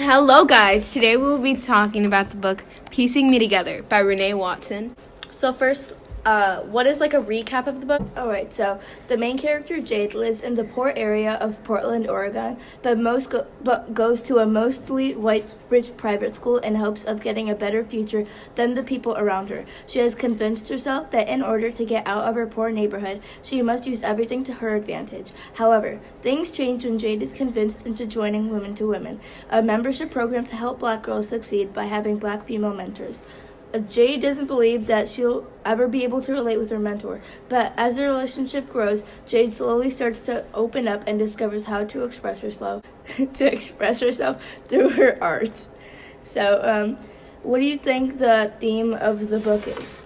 Hello, guys. Today we will be talking about the book Piecing Me Together by Renee Watson. So first, what is like a recap of the book? Alright, so the main character Jade lives in the poor area of Portland, Oregon, but goes to a mostly white rich private school in hopes of getting a better future than the people around her. She has convinced herself that in order to get out of her poor neighborhood, she must use everything to her advantage. However, things change when Jade is convinced into joining Women to Women, a membership program to help black girls succeed by having black female mentors. Jade doesn't believe that she'll ever be able to relate with her mentor, but as the relationship grows, Jade slowly starts to open up and discovers how to express herself through her art. So, what do you think the theme of the book is?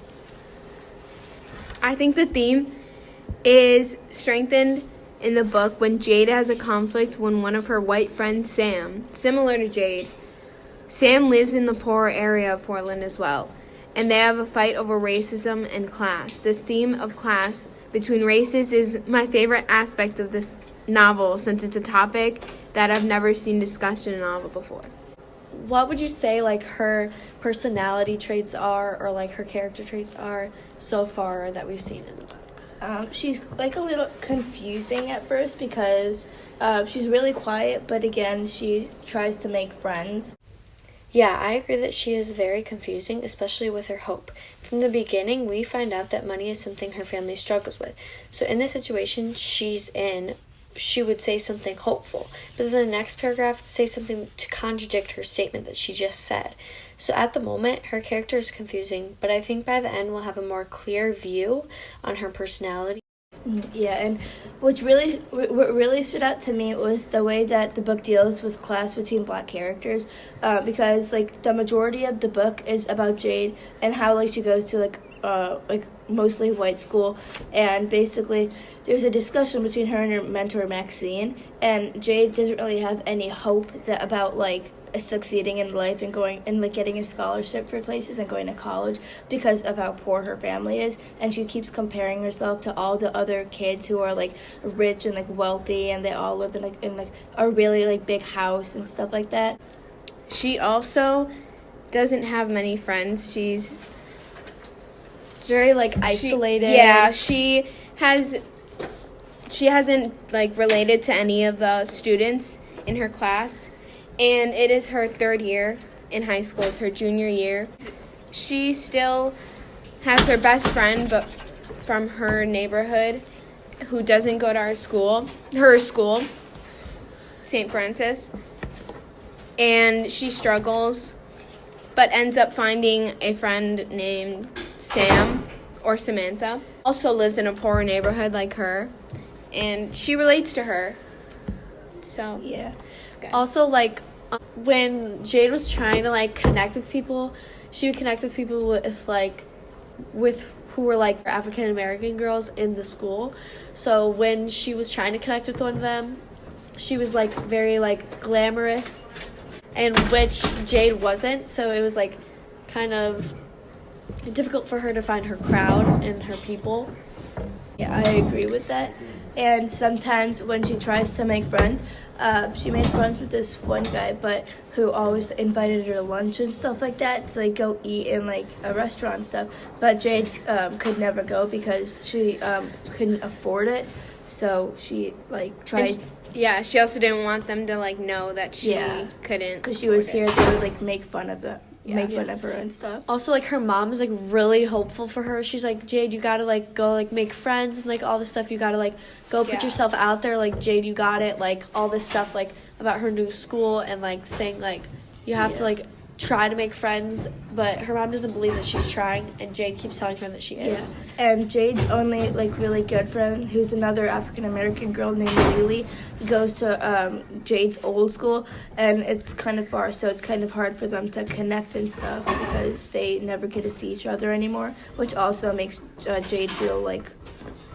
I think the theme is strengthened in the book when Jade has a conflict when one of her white friends, Sam, similar to Jade, Sam lives in the poorer area of Portland as well, and they have a fight over racism and class. This theme of class between races is my favorite aspect of this novel since it's a topic that I've never seen discussed in a novel before. What would you say like her personality traits are, or like her character traits are so far that we've seen in the book? She's like a little confusing at first because she's really quiet, but again, she tries to make friends. Yeah, I agree that she is very confusing, especially with her hope. From the beginning, we find out that money is something her family struggles with. So in the situation she's in, she would say something hopeful, but then the next paragraph say something to contradict her statement that she just said. So at the moment, her character is confusing, but I think by the end we'll have a more clear view on her personality. Yeah, and what really stood out to me was the way that the book deals with class between black characters, because like the majority of the book is about Jade and how like she goes to like mostly white school, and basically there's a discussion between her and her mentor Maxine, and Jade doesn't really have any hope about like succeeding in life and going and like getting a scholarship for places and going to college because of how poor her family is, and she keeps comparing herself to all the other kids who are like rich and like wealthy, and they all live in a really like big house and stuff like that. She also doesn't have many friends. She's Very like isolated. She hasn't like related to any of the students in her class, and it is her third year in high school. It's her junior year. She still has her best friend, but from her neighborhood, who doesn't go to her school, St. Francis, and she struggles, but ends up finding a friend named Sam, or Samantha, also lives in a poorer neighborhood like her, and she relates to her. So Yeah. it's good. Also, like when Jade was trying to like connect with people, she would connect with people with who were like African American girls in the school. So when she was trying to connect with one of them, she was like very like glamorous, and which Jade wasn't. So it was like kind of difficult for her to find her crowd and her people. Yeah, I agree with that. And sometimes when she tries to make friends, she made friends with this one guy, but who always invited her to lunch and stuff like that to like go eat in like a restaurant and stuff. But Jade could never go because she couldn't afford it. So she like tried. She also didn't want them to like know that she couldn't. Because she was afford here, it. they would like make fun of them. Make fun of her and stuff. Also, like, her mom is like really hopeful for her. She's like, Jade, you gotta like go like make friends and like all this stuff. You gotta like go put yourself out there. Like, Jade, you got it. Like all this stuff like about her new school, and like saying like you have to like try to make friends. But her mom doesn't believe that she's trying, and Jade keeps telling her that she is. And Jade's only like really good friend, who's another African American girl named Lily, goes to Jade's old school, and it's kind of far, so it's kind of hard for them to connect and stuff because they never get to see each other anymore, which also makes Jade feel like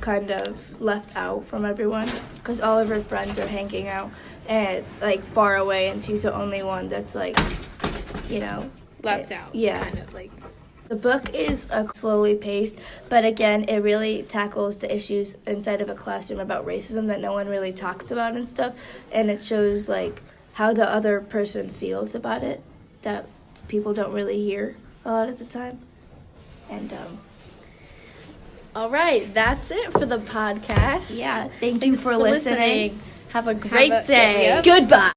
kind of left out from everyone because all of her friends are hanging out and like far away, and she's the only one that's like, you know, left out. Yeah. Kind of like. The book is slowly paced, but again, it really tackles the issues inside of a classroom about racism that no one really talks about and stuff, and it shows like how the other person feels about it that people don't really hear a lot of the time. And All right, that's it for the podcast. yeah, thank you Thanks for listening. Have a great day. Yep. Goodbye.